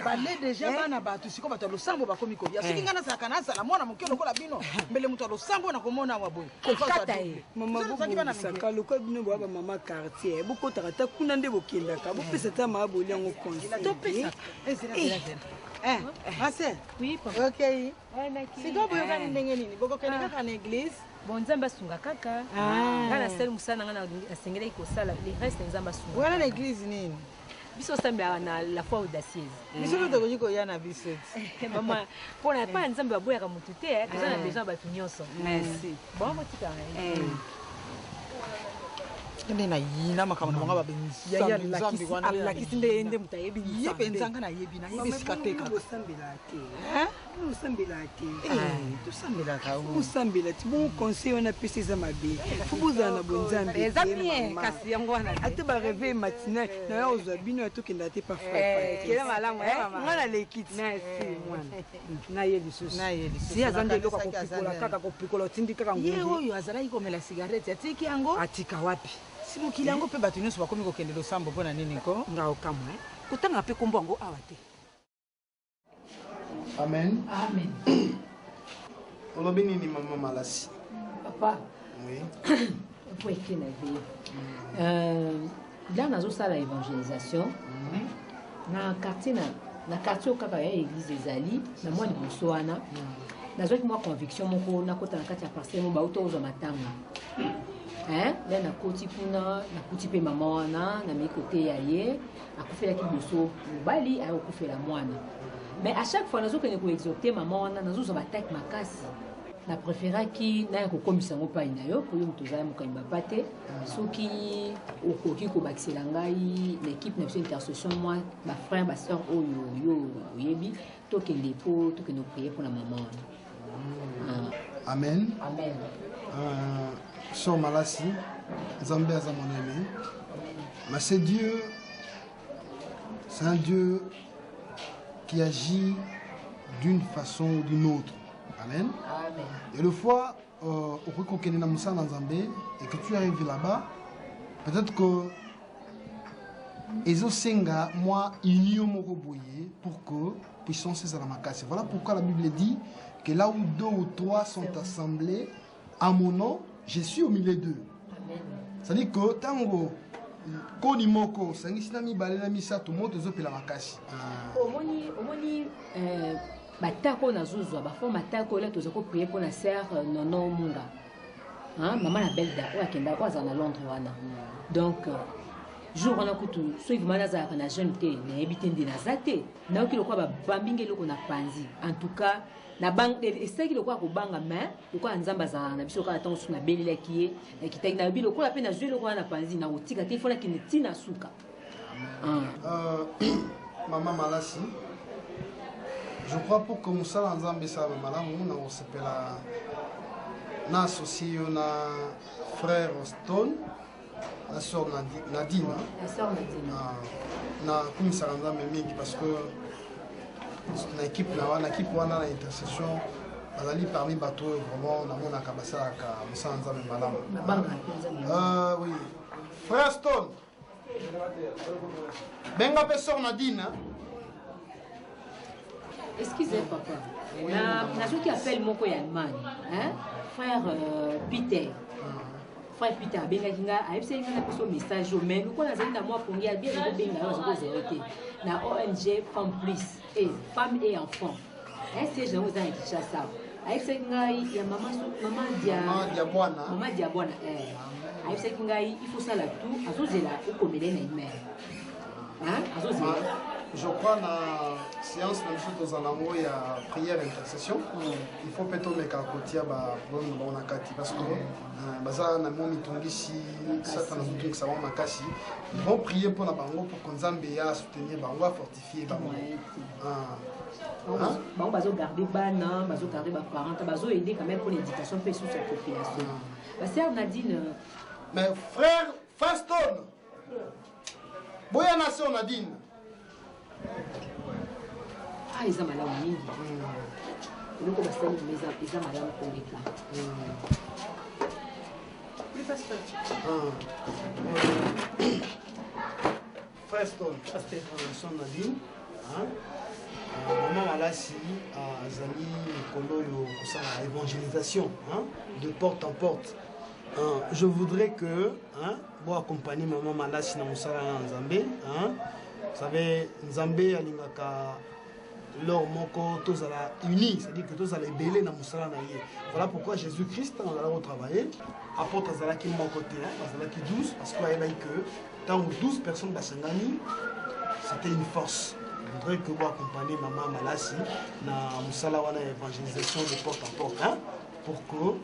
balé déjà bana batu siko bato losambo bakomi ko ya siki ngana saka na sala mwana mokelo kola bino mbele muto losambo na komona wa boy kata e mama bobo saka loko bino baba mama quartier boko takata kuna nde bokenda ka bopesa ta ma boli yango conseil to pesa Marcel oui papa okay siko boyo kana ndenge nini boko kenda kaka na église bon nzamba sunga kaka ngana sel musana ngana asengela ikosala le reste nzamba sunga wana na église nini biso sambela na la foi audacieuse biso to ko yana biso mama pona pa nzambe baboyaka mutu te toza na besoin batu nyonso merci bon motika nde na yina makambo na babenzi ya nzambe wana Allah kisinde ende mutayebi ye penzanga na yebi na yebi sikateka sambela te sambela te to sambela ka o sambela ti bon conseil wana pesi za mabe fubuza na bonzambe ezamie kasi yango wana ate ba réveil matinal na ya ozwa bino to kenda te pa frère kela malamu mama ngana lekiti merci mwana na ye lisusu si azande loka kopikola kaka kopikola tindi kaka ngombe ye oyo azalaki komela cigarette atiki yango atika wapi si mokili yango pe bato nyonso bakomi kokende losambo mpona nini ko ngao kamwa kotanga pe kombo yango awa te Amen. amen Olobi nini mama malasi? papa Oui. faut écrire na vie là nazo sala évangélisation na quartier na quartier okaka ya église ezali na moi liboso wana nazwaki mwa conviction moko nakota na kati ya parcelle mo bauto ozwa matanga là na koti kuna na kuti pe mama wana na mikote ya ye akufelaki liboso mobali ayokufela mwana mais à chaque fois nazokende koexhorter mama wana nazozwa batake makasi na préféraki na kokomisa ngo pai na yo po yo mutozala mokayimba pa te soki okoki kobakisela ngai l'équipe na biso intercession moi bafrère basœur oyo yo oyebi tokende po tokende prier pour la maman wana Amen. amen Sœur Malasi, Zambé aza monene. Mais c'est Dieu, c'est un Dieu qui agit d'une façon ou d'une autre. Amen. amen Et le fois au Rukokene na Moussa dans Zambé et que tu arrives là-bas, peut-être que Ezo Senga, moi, union Moroboye pour que puissance ces alamakasi. Voilà pourquoi la Bible dit que là où deux ou trois sont assemblés à mon nom, je suis au milieu d'eux. C'est-à-dire que tango koni moko sangisina mi balela misato moto zopela makasi. omoni batako nazozwa bafo matako là tozako prier pour la sœur nono munga maman la belle da akenda kwa za na Londres wana donc jour wana kutu so ivuma nazaka na jeune te na ebite ndi nazate na okilo kwa bambinge loko na panzi en tout cas na bang esaki lokwa ko banga mais lokwa nzamba za na biso ka tango na belela kiye na kitaki na bilo kola pe na jwe lokwa na panzi na otika te fona kineti na suka Maman Malasi, je crois pour que Moussa Nzambe sa malamu na osepela na associé na frère Stone, la sœur Nadine. La sœur Nadine. Na kumisa Nzambe mingi parce que na équipe wana na intercession bazali parmi bateau vraiment na mona kabasa ka Moussa Nzambe malamu. Oui. Frère Stone. Benga pe sœur Nadine. Excusez papa. Na ceux qui appellent moko ya Allemagne, frère Peter. Frère Peter benga kinga aipse kinga na so message au mais ko na zali na moi pongi ya bien ko benga na zo zéroté. Na ONG Femme Plus et Femmes et Enfants. C'est je vous ai dit ça. Aipse kinga ya maman dia bwana aipse kinga il faut ça là tout azozela okomele na email. Azozela je crois la séance même chose dans l'amour il y a prière intercession il faut peut-être mettre à côté ba bon nakati parce que baza na momi tongisi satan na ça va makasi ils vont prier pour la bango pour que Nzambe ya soutenir bango fortifier bango bon bazo garder bana bazo garder ba parents bazo aider quand même pour l'éducation pe sur cette population la sœur Nadine mais frère Faston boya na sœur Nadine ils ont malamu mingi loko basali ils ont malamu koleka Preston, son Nadine, Malassi Azali Koloyo la évangélisation de porte en porte. Je voudrais que vous accompagner maman Malassi dans Moussala Nzambé. Vous savez, Nzambé alingaka leur moko tous à la unis, c'est-à-dire que tous à les belés dans Moussala Naye. Voilà pourquoi Jésus-Christ on a travaillé. Apôtre Azala qui mon côté, Azala qui 12, parce qu'il y a que tant 12 personnes basangani, c'était une force. Je voudrais que vous accompagniez maman Malassi dans Moussala Wana évangélisation de porte en porte, pour que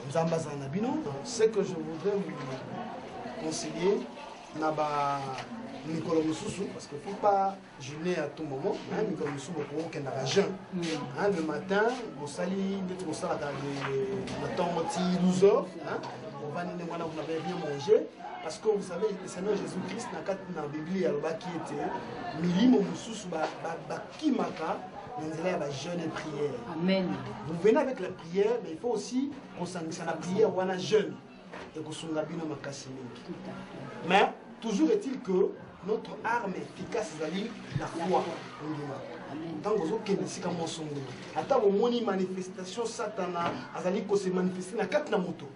Nzamba Zanabino, ce que je voudrais vous conseiller, Naba Nicolas Moussou, parce qu'il ne faut pas jeûner à tout moment. Nicolas Moussou, beaucoup qui n'a jeûne. Le matin, vous salez, vous salez le temps 12 heures. Vous avez bien mangé. Parce que vous savez, le Seigneur Jésus-Christ, dans la Bible, il y a qui était Milimo Moussou, Bakimaka, il y a jeûne et prière. Amen. Vous venez avec la prière, mais il faut aussi qu'on sanctionne la prière ou la jeûne. Et qu'on s'en gabine au Makassimé. Mais toujours est-il que notre arme efficace, c'est-à-dire la foi. Tant que vous avez dit que vous avez dit que vous manifestation satana, vous avez dit que vous manifesté dans 4 motos.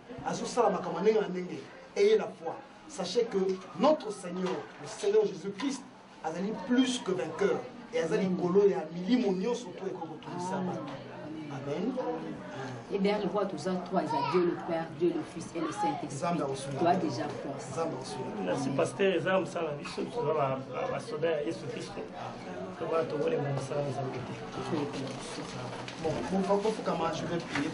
Ayez la foi. Sachez que notre Seigneur, le Seigneur Jésus-Christ, a dit plus que vainqueur. Et a dit que il y a millions surtout et que vous trouvez ça. Amen. Et bien, le voit tous en trois, il y a Dieu le Père, Dieu le Fils et le Saint-Esprit. Toi déjà force. Merci pasteur, les hommes, ça la vie, surtout la soda et Jésus-Christ. Que va te voir les mêmes ça, les amis. Bon, je vais prier.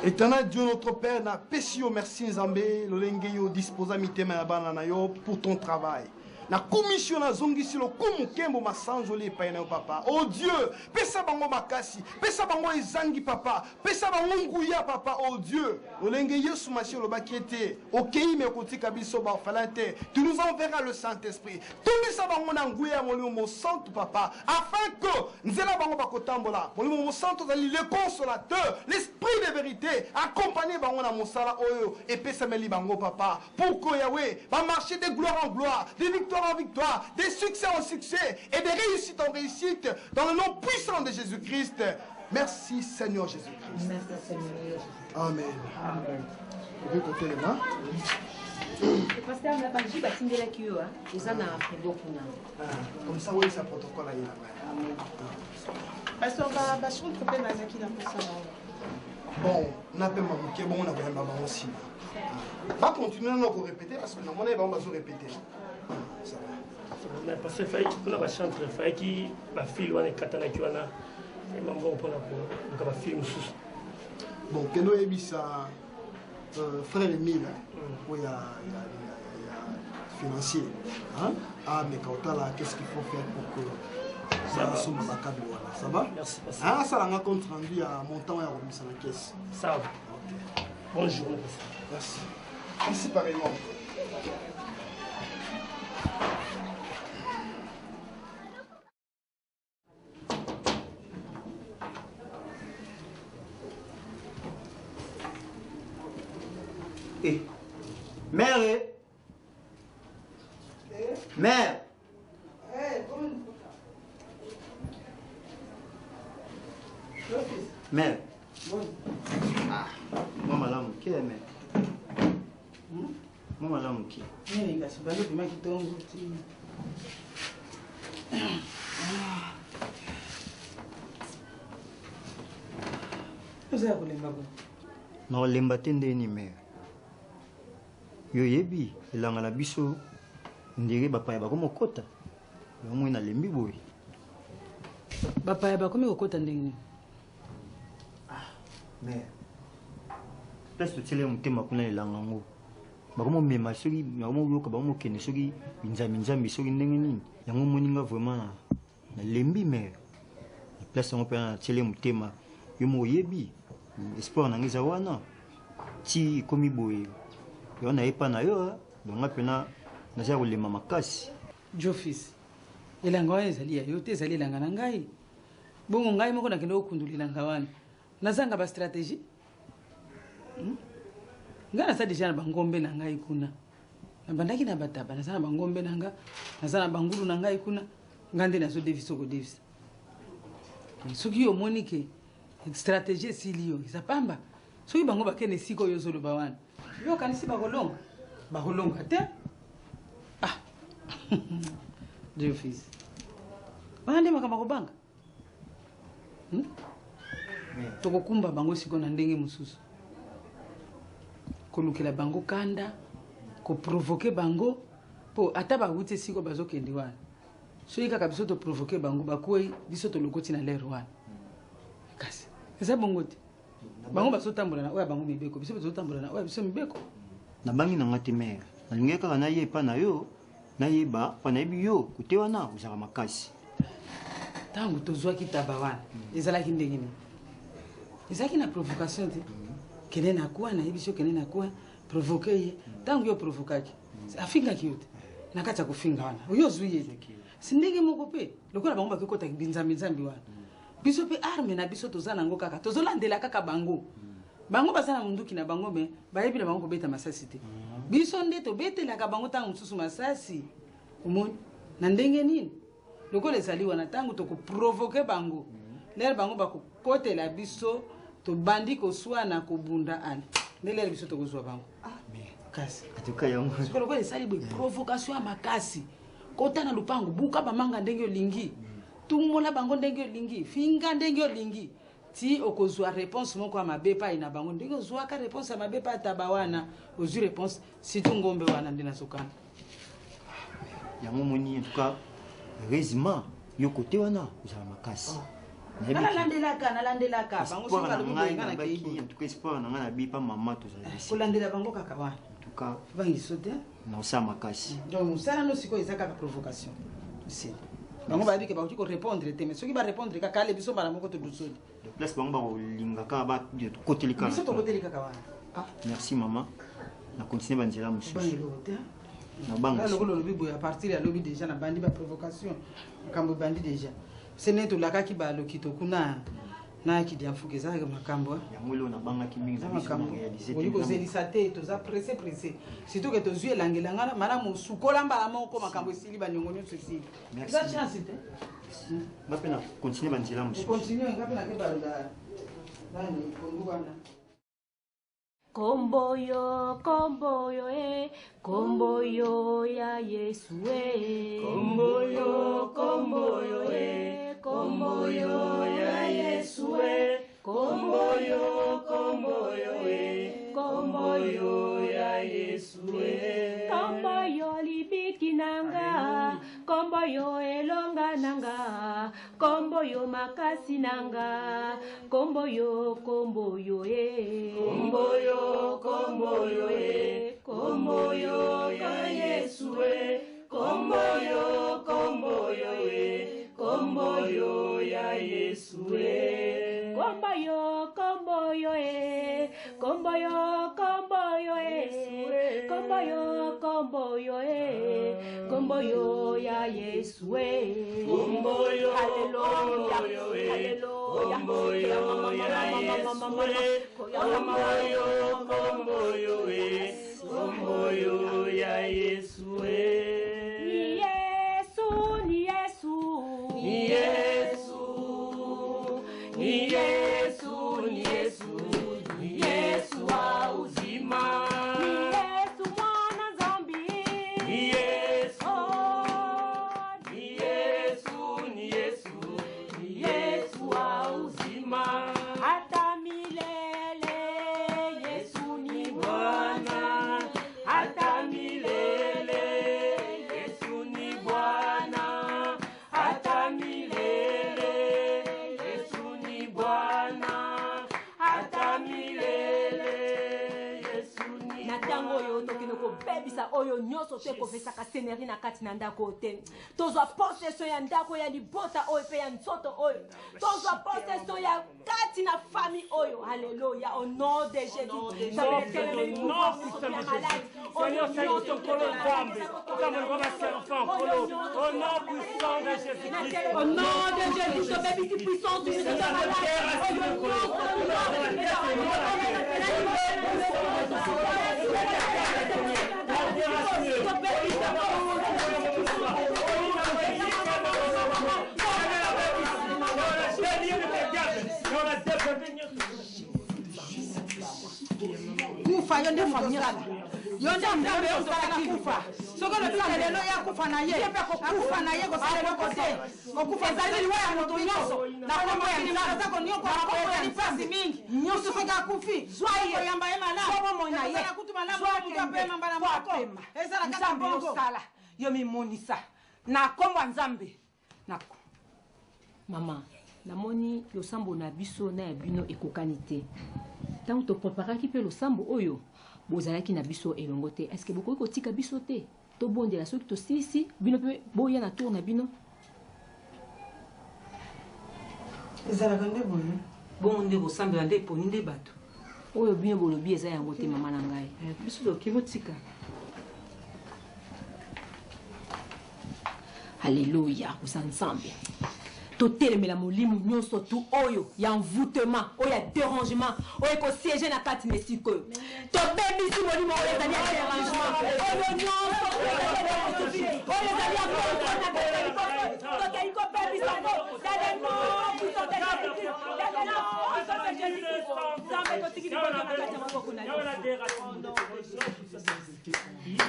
Éternel Dieu notre Père, na pesio merci Nzambé, lolenge yo disposa mitema ya bana na yo pour ton travail. Na commission na zongisi lo kumu kembo masanjoli pa na papa. Oh Dieu, pesa bango makasi, pesa bango ezangi papa, pesa bango nguya papa. Oh Dieu, lolenge Yesu machio lo bakete, okei me kotika biso ba falante. Tu nous enverras le Saint-Esprit. Tumisa bango na nguya molimo santo papa, afin que nzela bango bakotambola. Molimo santo zali le consolateur, l'esprit de vérité, accompagner bango na mosala oyo et pesa meli bango papa. Pour que Yahweh va marcher de gloire en gloire, de victoire en victoire, des succès en succès et des réussites en réussite dans le nom puissant de Jésus-Christ. Merci Seigneur Jésus-Christ. Merci Seigneur. Amen. Amen. Vous pouvez compter les mains. Le pasteur n'a pas dit que la queue, et ça n'a pas beaucoup. Comme ça, oui, ça protocole. Amen. Pasteur, je suis très bien dans ça. Bon, on a pas mal bon, on a pas mal aussi. Va continuer à répéter parce que normalement, on va se répéter. Ça va. Parce que on a chanté, il faut que la fille ou les katana qui wana et mambo pour la fille sous. Bon, que nous ça frère Emile, où il y a financier. Ah, mais quand là, qu'est-ce qu'il faut faire pour que ça soit ma câble voilà. Ça va? Merci. Ah, ça l'a compte rendu à montant et à remise à la caisse. Ça va. Ok. Bonjour. Merci. Merci pareillement. Eh, mère, mère. Mère. Ah, maman l'a mouké, mère. Maman l'a mouké. Non, l'embatende ni mère. Yo yebi, ilanga na biso ndiri bapaya bakomo kota. Yo mwe na lembi boy. Bapaya bakomi kokota ndenge. Mère. Place tele mutema kuna ilanga ngo. Bakomo mema soki, bakomo yoka bakomo kene soki nzambi soki ndenge nini. Yango moninga vraiment na lembi mère. Place ngo pena tele mutema. Yo mo yebi. Espoir na ngiza wana. Ti komi boy. Yo na epa na yo, donga pena naza kolema makasi. Jofis. Elanga wana ezali ya yo te ezali elanga na ngai. Bongo ngai moko nakende okundula elanga wana. Nazanga ba stratégie. Ngai nasa deja na bangombe na ngai kuna. bandaki na bataba naza na bangombe na nga naza na bangulu na ngai kuna nga nde nazodevisa okodevisa soki omoni ke stratégie esili yo eza pamba soki bango bakende esika oyo ozoloba wana yo okanisi bakolonga te Dieu fils wana nde makambo kobanga tokokumba bango siko na ndenge mosusu kolukela bango kanda koprovoke bango po ata bawuti esiko bazokende wana soki kaka biso toprovoke bango bakwei biso tolokoti na lere wana kasi eza bongo te bango bazotambola na oyo bango mibeko biso bazotambola na oyo biso mibeko nabangi na nga te mere nalingi kaka nayepa na yo nayeba mpo nayebi yo kote wana ozalaka makasi ntango tozwaki taba wana ezalaki ndenge nini ezalaki na provocation te kende na kuwa nayebi so kende na kuwa provoke ye ntango yo provokaki afingaki yo te na kati ya kofinga wana oyo ozwi ye te si ndenge moko mpe lokola bango bakekotaki binzambi wana biso mpe arme na biso toza nango kaka tozolandela kaka bango bango baza na munduki na bango me bayebi na bango kobeta masasi te biso nde tobetelaka bango ntango mosusu masasi omoni na ndenge nini lokola ezali wana ntango tokoprovoke bango lere bango bakokotela biso tobandi koswana kobunda ana nde lere biso tokozwa bango kasi lokola esali boye provocation ya makasi kota na lupango buka bamanga ndenge olingi tumola bango ndenge olingi finga ndenge olingi ti okozwa réponse moko ya mabe epai na bango ndenge ozwaka réponse ya mabe epai taba wana ozwi réponse surtout ngombe wana nde nazokana yango moni en tout cas heureusement yo kote wana ozala makasi nalandelaka bango soki balobi boyenga na keibo en tout cas espoir na nga na bipa mama tozala kolandela bango kaka wana en tout cas bangiso te naosala makasi donc mosala no sikoyo eza kaka provocation bango bayebi ke bakoki korépondre te mais soki barépondre kaka ale biso mbala moko todusoli de place bango bakolinga kaka bakoteli kaka biso tokoteli kaka wana merci mama na continue banzela mosusu na lokolo olobi boye à partir ya lobi déjà na bandi baprovocation makambo ebandi déjà sene tolakaki baloki tokuna nayaki diamfuka ezalaka makambo yango leo nabangaki mingi oli kozelisa te toza presse surtout ke tozwi elangelanga malamu sukola mbala moko makambo esili baniongo nyonso esili eza chance te nga mpe na continue banzela mosusu continue nga mpe nake balola nani kondu wana Komboyo, komboyo, komboyo ya Yesu, komboyo, komboyo, komboyo ya Yesu, komboyo, komboyo, komboyo ya Yesu, komboyo libiki nanga, komboyo elonga nanga, komboyo makasi nanga, komboyo, komboyo, komboyo, komboyo, komboyo ya Yesu, komboyo, komboyo, komboyo ya Yesu, komboyo, komboyo, komboyo, komboyo, komboyo, komboyo, komboyo ya Yesu, komboyo, haleluya, haleluya, komboyo ya Yesu, komboyo, komboyo, komboyo ya Yesu, ni Yesu, ni Yesu, ni Yesu, ni Yesu, ni Yesu, ni Yesu wa uzima, ni Yesu mwana zambi, ni Yesu, ni Yesu, ni Yesu, ni Yesu wa uzima, hata milele Yesu ni Bwana, hata milele Yesu ni Bwana, hata milele Yesu ni Bwana, hata milele Yesu ni na tango yo tokende kobebisa oyo nyonso te kopesaka seneri na kati na ndako te tozwa possession ya ndako ya libota oyo pe ya nzoto oyo tozwa possession ya kati na famille oyo haleluya au nom de Jésus au nom de Jésus to baby puissance du Seigneur malade kufa yo nde famira yo nde nzambe ozala kufa soko lo tsa lelo ya kufa na ye kufa na ye ko sala loko te okufa ezali liwa ya moto nyonso na kombo ya nzambe ko nyoko na kombo ya nipasi mingi nyonso fika kufi zwaye yamba ye mala somo mona ye na kutuma na mwa pe mamba na moko ezala kaka bongo sala yo mi monisa na kombo ya nzambe nako mama namoni losambo na biso na ya bino ekokani te ntango topreparaki mpe losambo oyo bozalaki na biso elongo te eske bokoki kotika biso te tobondela soki tosilisi bino mpe boya na tour na bino ezalaka nde boye bongo nde kosambela nde eponi nde bato oyo bino bolobi eza yango te mama na ngai biso toki botika Alléluia, vous ensemble. Totelemela molimo nyonso tu oyo ya envoûtement, oyo ya dérangement, oyo ko siéger na kati mesiko. To bebisi molimo oyo ezali ya dérangement. Oyo nyonso oyo ezali ya kontra to ke iko bebisi ngo. Dale no, puissance de Jésus. Dale no, puissance de Jésus. Zambe ko tiki ko na kati ya maboko na yo.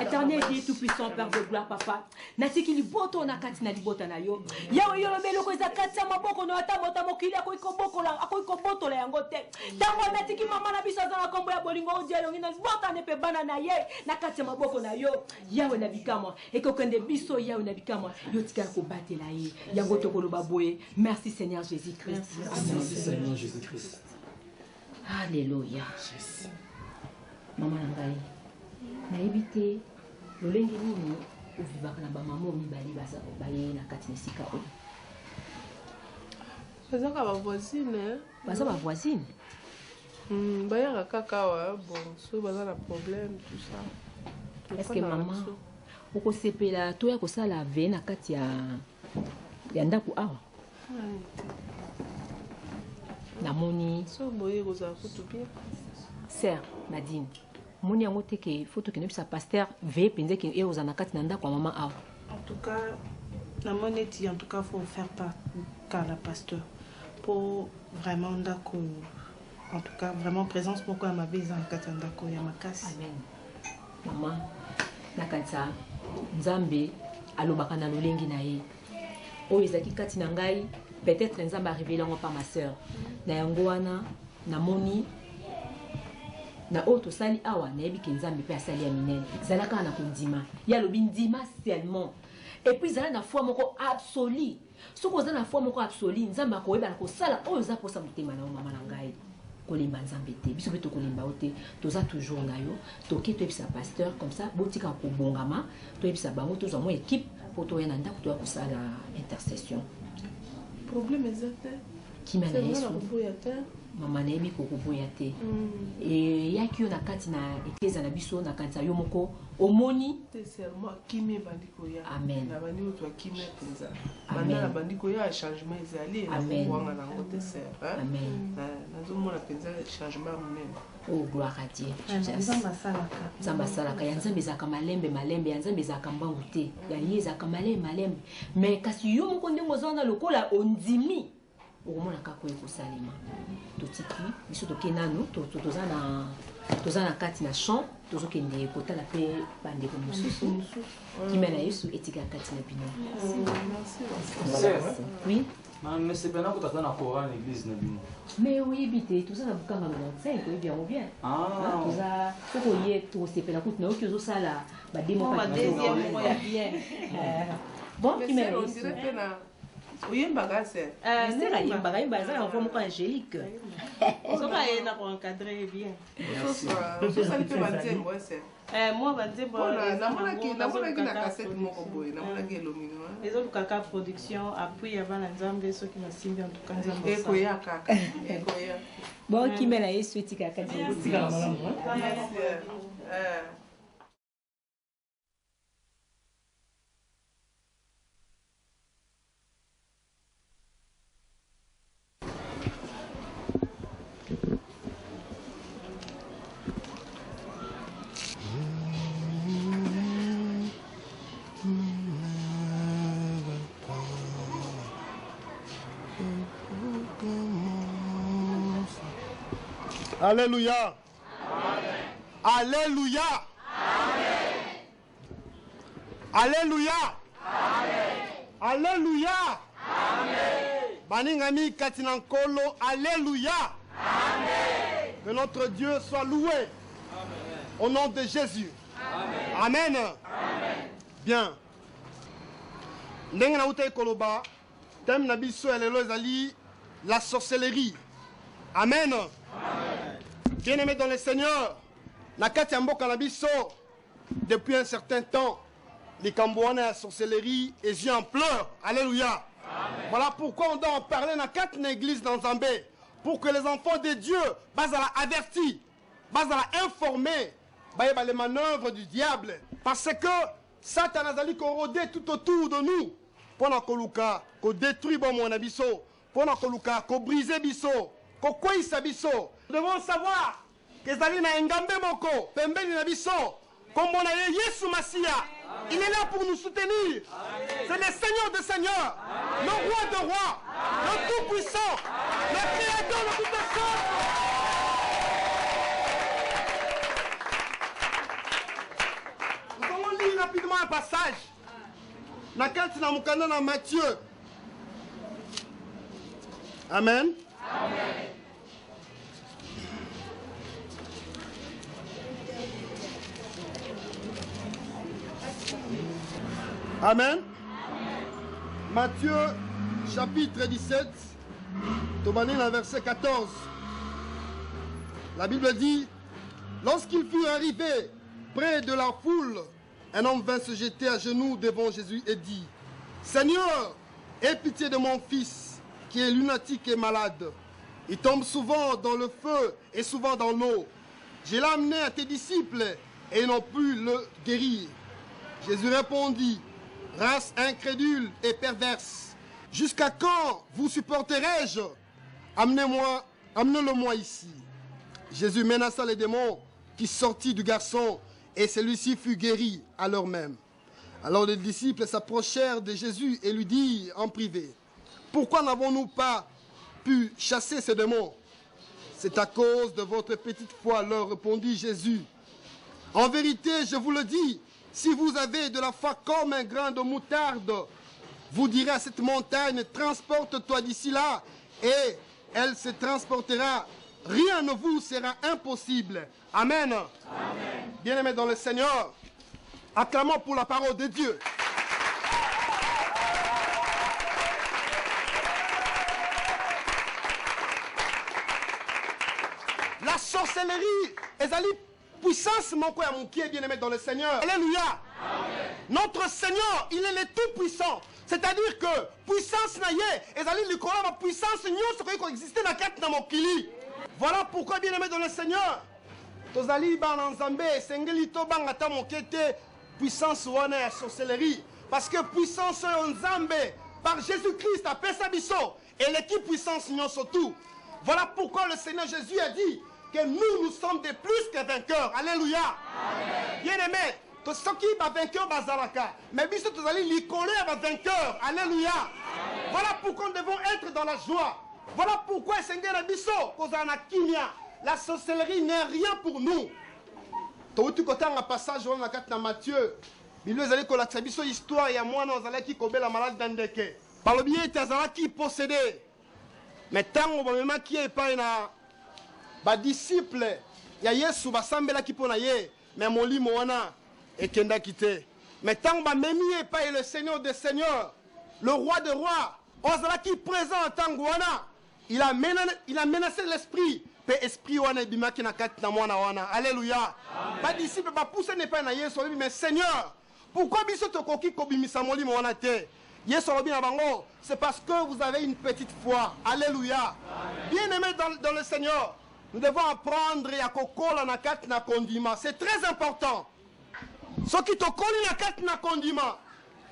Éternel Dieu tout-puissant, Père de gloire, Papa. Natiki liboto na kati na libota na yo. Yawe yo lobelo ko za kati ya maboko na atamota mokili akoiko bokola akoiko botola yango te. Tango natiki mama na biso za na kombo ya bolingo odielo ngina libota ne pe bana na ye na kati ya maboko na yo. Yawe na bikamwa ekokende biso yawe na bikamwa yo tika ko batela ye. Yango to koloba boye. Merci Seigneur Jésus-Christ. Merci Seigneur Jésus-Christ. Alléluia. Mama na ngai. nayebi te lolenge nini ovivaka na bamama mibali baye na kati na esika oyo bazaka bavoisine baza bavoisine bayaka kaka awa bon so baza na problème tout ça est-ce que mama okosepela toya kosala ve na kati ya ndako awa namoni so boye kozala kutu bien sœur Nadine moni yango te ke faut tokende bisa pasteur ve penze ke eoza na kati na ndako ya mama awa en tout cas namoni ti en tout cas faut faire part ka la pasteur pour vraiment ndako en tout cas vraiment présence moko ya mabe eza na kati ya ndako ya makasi amen mama nakatisa nzambe alobaka na lolengi na ye oyo ezalaki kati na ngai peut-être nzambe arrivé lango par ma sœur na yango wana namoni na oyo tosali awa nayebi ke nzambe mpe asali ya minene ezala kaka na kondima ye alobi ndima seulement et puis ezala na foi moko absolu soki oza na foi moko absolu nzambe akoyeba na kosala oyo eza mposa motema na yo mama na ngai kolemba nzambe te biso mpe tokolemba yo te toza toujours na yo toke toyebisa pasteur comme ça botika kobongama toyebisa bango tozwa mwa équipe mpo toya na ndako toya kosala intercession problème eza te kimia na yesu mama nayebi kokoboya te eyaki yo na kati na eklezia na biso na kanisa yo moko omoni amen banda na bandi koya changement ezali nakokwanga nango te ser nazomona mpenza changement ya monene oh gloire à Dieu nzambe asalaka ya nzambe ezalaka malembe malembe ya nzambe ezalaka mbangu te ya ye ezalaka malembe malembe mais kasi yo moko ndenge oza wana lokola ondimi okomona kaka oyo kosalema totiki biso toke nanu toza na kati na champ tozokende kotala mpe bandeko mosusu kimia na yesu etikala kati na bino oui mais c'est bien que tu as un coran à l'église. Mais oui, bité, tout ça na bukanga 95, oui bien ou bien. Ah, tout ça, ce qu'on y est, tout c'est la coute, mais aucun chose ça là, bah démo pas. Deuxième mois bien. Bon, qui m'a dit. Oui, bagage. C'est là, il bagage, bazar en forme angélique. Ça va y être encadré bien. Ça peut battre moi c'est. Moi battre bon. Namonaki na cassette moko boye, namonaki elomino. Les autres kaka production appui avant la nzambe ceux qui masimbi en tout cas nzambe. Ekoya kaka. Ekoya. Bon, qui m'a la yesu etika kati. Etika malamu. Alléluia. Alléluia. Alléluia. Alléluia. Baningami Katinankolo, Alléluia. Que notre Dieu soit loué. Au nom de Jésus. Amen. Bien. Ndenge na uta ekoloba, thème na biso elelo ezali la sorcellerie. Amen. Bien-aimés dans le Seigneur, na kati ya mboka na biso depuis un certain temps, les Cambouana et la sorcellerie et yeux en pleurs. Alléluia. Amen. Voilà pourquoi on doit en parler dans 4 églises dans Zambé. Pour que les enfants de Dieu, basala avertis, basala informés, les manœuvres du diable. Parce que Satan a dit qu'on rôdait tout autour de nous. Pour qu'on détruit mon abisso. Pour qu'on brise bisso. Qu'on kwaïse bisso. Nous devons savoir que Zali na engambe moko. Pembeni na bisso. Comme on a Yesu Massia. Il est là pour nous soutenir. C'est le Seigneur des Seigneurs. Le roi de rois. Le Tout-Puissant. Le Créateur de toutes choses. Nous allons lire rapidement un passage. Dans Matthieu. Amen. Amen. Amen. Matthieu chapitre 17, Tobanine verset 14. La Bible dit, lorsqu'ils furent arrivés près de la foule, un homme vint se jeter à genoux devant Jésus et dit, Seigneur, aie pitié de mon fils qui est lunatique et malade. Il tombe souvent dans le feu et souvent dans l'eau. Je l'ai amené à tes disciples et ils n'ont pu le guérir. Jésus répondit, race incrédule et perverse, jusqu'à quand vous supporterai-je? Amenez-le-moi ici. Jésus menaça les démons qui sortit du garçon et celui-ci fut guéri à l'heure même. Alors les disciples s'approchèrent de Jésus et lui dirent en privé, pourquoi n'avons-nous pas pu chasser ces démons? C'est à cause de votre petite foi, leur répondit Jésus. En vérité, je vous le dis, si vous avez de la foi comme un grain de moutarde, vous direz à cette montagne, transporte-toi d'ici là, et elle se transportera. Rien ne vous sera impossible. Amen. Amen. Bien-aimés dans le Seigneur, acclamons pour la parole de Dieu. La sorcellerie, ezali puissance mon qui est bien-aimé dans le Seigneur. Alléluia. Amen. Notre Seigneur, il est le tout-puissant. C'est-à-dire que puissance na ye, ezali likolo ma puissance nyonso ko exister na kati na mokili. Voilà pourquoi bien-aimé dans le Seigneur, tozali ba na Nzambe sengeli to banga ta mokete puissance wana ya sorcellerie parce que puissance en Nzambe par Jésus-Christ a pesa biso et l'équipe puissance nyonso tout. Voilà pourquoi le Seigneur Jésus a dit que nous sommes des plus que vainqueurs. Alléluia. Bien-aimé, to soki ba vainqueur bazalaka, mais biso tozali likolo ya ba vainqueur. Alléluia. Voilà pourquoi nous devons être dans la joie. Voilà pourquoi Seigneur biso kozana kimia. La sorcellerie n'est rien pour nous. Touti kota na passage on na kat na Matthieu. Bible ezali ko la biso histoire ya mwana ozalaki kobela malade dandeke. Par le biais tazalaki possédé. Mais tango bamema ki epai na ba disciple ya Yesu basambelaki pona ye, mais molimo wana ekendaki te. Mais tango bamemi epai le Seigneur des Seigneurs, le roi des rois, ozalaki présent en tango wana, il a menacé l'esprit. Pe esprit wana ebimaki na kati na mwana wana. Alléluia. Ba disciple ba pousse ne pas na Yesu, mais Seigneur, pourquoi biso tokoki kobimisa molimo wana te? Yesu alobi na bango, c'est parce que vous avez une petite foi. Alléluia. Bien-aimés dans le Seigneur, nous devons apprendre à kokola na kati na kondima. C'est très important. Ce qui tokoli na kati na kondima,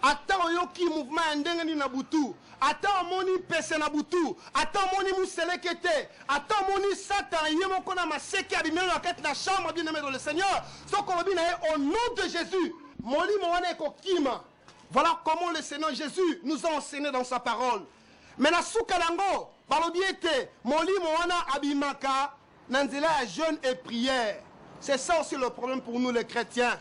ata oyoki mouvement ndenge ni na butu, ata omoni pese na butu, ata omoni museleke te, ata omoni Satan yemoko na maseke abimelo na kati na chambre, bien-aimés dans le Seigneur, ce qu'on dit au nom de Jésus, molimo wana ekokima. Voilà comment le Seigneur Jésus nous a enseigné dans sa parole. Mais na soukalango, balobi ete molimo wana abimaka Nanzela a jeûne et prière. C'est ça aussi le problème pour nous les chrétiens.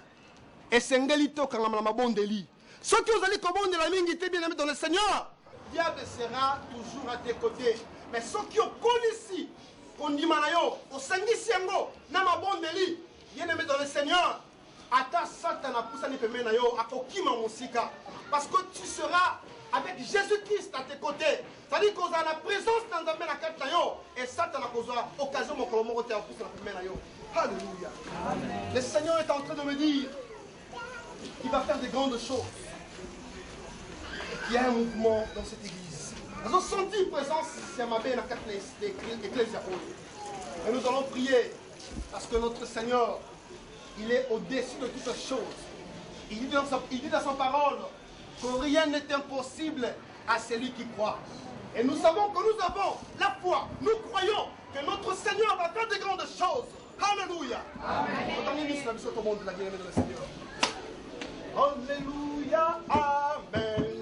Et c'est Ngelito Kangamamabondeli. Ceux qui ont allé commander de la ligne qui étaient bien aimés dans le Seigneur, diable sera toujours à tes côtés. Mais ceux qui ont connu ici, qu'on dit Manayo, au Sangi-Siango, Namabondeli, bien aimés dans le Seigneur, Ata Satan a poussé à Nipemenayo, à Kokima Moussika. Parce que tu seras avec Jésus-Christ à tes côtés. C'est-à-dire qu'on a la présence dans la carte et Satan a causé l'occasion de poussé à Nipemenayo. Alléluia. Le Seigneur est en train de me dire qu'il va faire des grandes choses. Il y a un mouvement dans cette église. Nous avons senti présence, c'est ma belle église. Et nous allons prier parce que notre Seigneur, il est au-dessus de toutes choses. Il dit dans sa parole que rien n'est impossible à celui qui croit. Et nous savons que nous avons la foi. Nous croyons que notre Seigneur va faire de grandes choses. Alléluia. Amen. Alléluia. Amen.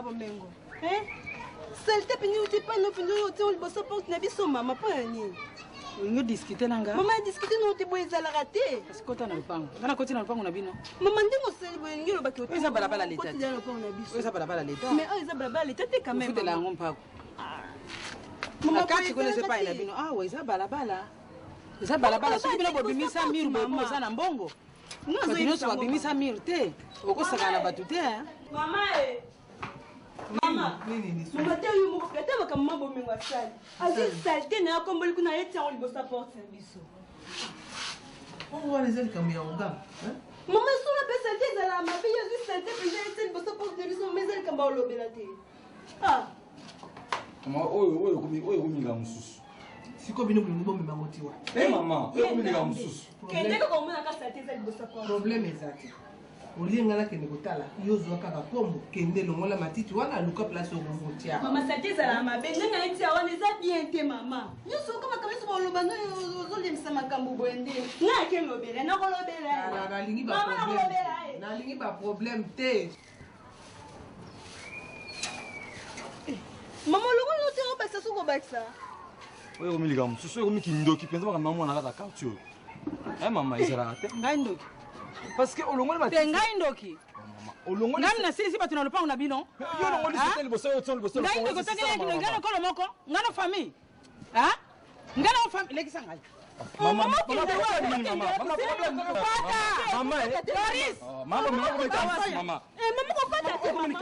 Mengo. Salte pini uti pa no pini uti ol bossa porte na biso mama pa ni. Nous discuter nanga. Mama discuter no uti boy zala raté. Parce que quand on a le pango. Kana koti na le pango na bino. Mama ndingo sel boy ngiro ba koti. Eza balabala l'état. Koti na le pango na biso. Eza balabala l'état. Mais eza balabala l'état te quand même. Faut de la ngompa. Mama quand tu connais pas ina bino. Ah ouais, eza balabala. Eza balabala soki bino bobimisa miru bobo za na mbongo. Nous bino so bobimisa miru te. Okosaka na batu te. Mama Mama, mama te yu moko pete baka mama bomengo asali. Azi salte na yakomboli kuna yeti yango libosa porte na biso. On voit les ailes comme il y a un gars. Mama sona pe salte ezala mabe azi salte pe yeti libosa porte na biso mais ezali kamba olobela te. Ah. Mama oyo kominga mususu. Siko bino bino bomema motiwa. Eh mama, oyo kominga mususu. Kende ko komona ka salte ezali libosa porte. Problème ezati. Olienga la kende kotala yozo kaka kombo kende longola matiti wana luka place au motia. Mama salte zala mabe ndenga eti awana eza bien te mama. Yoso kama kamisa ba lobano ozolemisa makambo boende. Na ke lobela na kolobela. Na lingi ba problème. Na lingi ba problème te. Mama longo no te obaksa soko baksa. Oyo komilika mususu oyo komiki ndoki penza baka mamu na kata quartier. Mama izara te. Ngai ndoki. Parce que olongoli ba ngai ndoki. Olongoli ngam na sisi batu na lupango na bino. Yo olongoli c'était liboso yo tson liboso. Ngai ndoko tanga yaki ngana kolo moko. Ngana famille. Ah? Ngana famille lekisa ngai. Mama problème. Mama Doris. Mama mama ko pata te mama.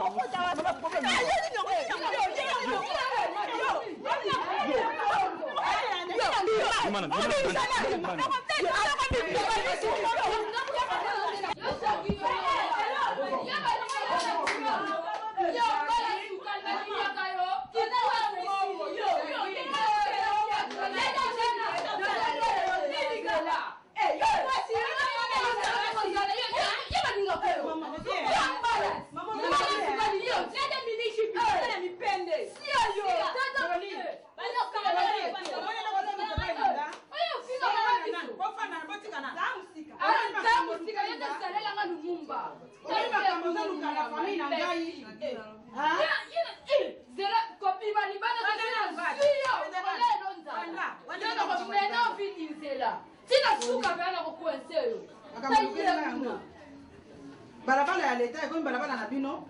leta ekomi balabala na bino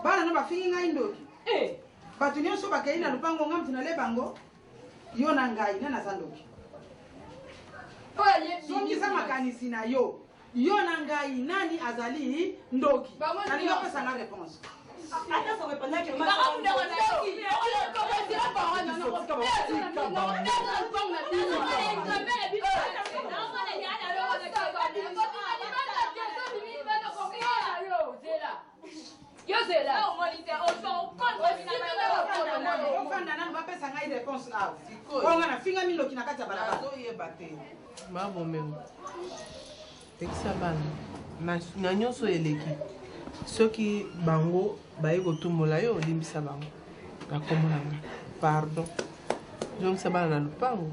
bana no bafingi ngai ndoki bato nyonso bakei na lupango nga mtina le bango yo na ngai nani aza ndoki songisa makanisi na yo yo na ngai nani azali ndoki nalingi opesanga réponse Attends, ça répond à que na nyonso eleki soki bango baye kotumbola yo olimbisa bango nakomona nga pardon zongisa bana na lupango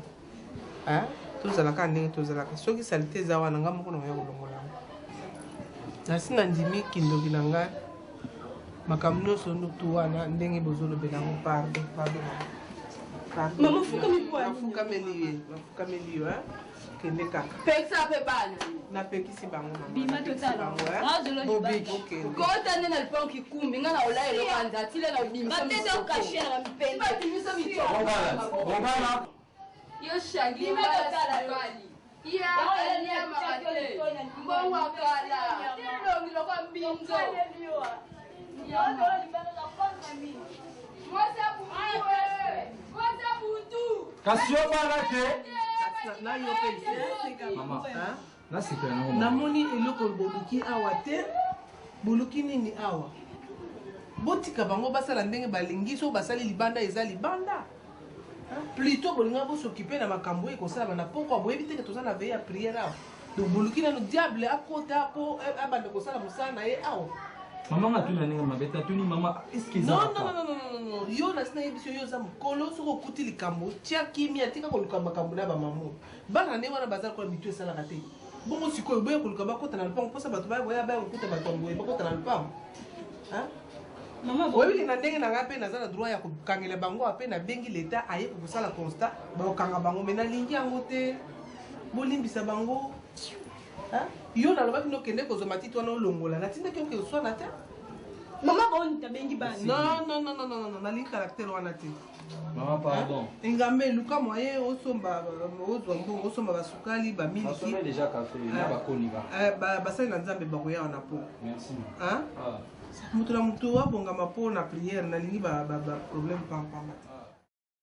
tozalaka ndenge tozalaka soki salite eza wana nga moko nakoya kolongola ngo nasi na ndimi kindoki na ngai makambo nyonso ndutu wana ndenge bozolobela ngo pardon nafukameli yo kende kaka pekisa pe bana napekisi bango bima totala kota nde na lipango kikumbi nga na ola eloko nzatile na bimisyo yo shagi mbongwakala ndilongiloko mbinzo kasi yo bana te namoni eloko boluki awa te boluki nini awa botika bango basala ndenge balingi so basali libanda eza libanda plutôt bolinga bosokipe na makambo ekosala na poko boyebi teke toza na veille ya prière awa donc boluki nano diable akota po abanda kosala mosala na ye awa mama ngatuna ndenge mabeta tuni mama eske non yo nasi nayebi biso yo oza mokolo soki okuti likambo tia kimia tika koluka makambo na bamamo bana nde wana bazala kola mitu esalaka te bongo sikoyo boya koluka bakota na lupango mposa bato baya kokuta bato yango bakota na lupango oyebiki na ndenge na ngai mpe naza na droit ya kokangela bango ape nabengi leta aye kokosala constat bakokanga bango me nalingi yango te bolimbisa bango yo nalobaki nokende kozwa matiti wana olongola natindaki oke oswana te mama boni tabengi basi non nalingi caractère wana te mama pardon engambe luka moye osomba ozwa mbongo osomba basukali bamiliki basali na nzambe bakoya wana po moto na moto abongama mpo na prière nalingi baproblème pampama te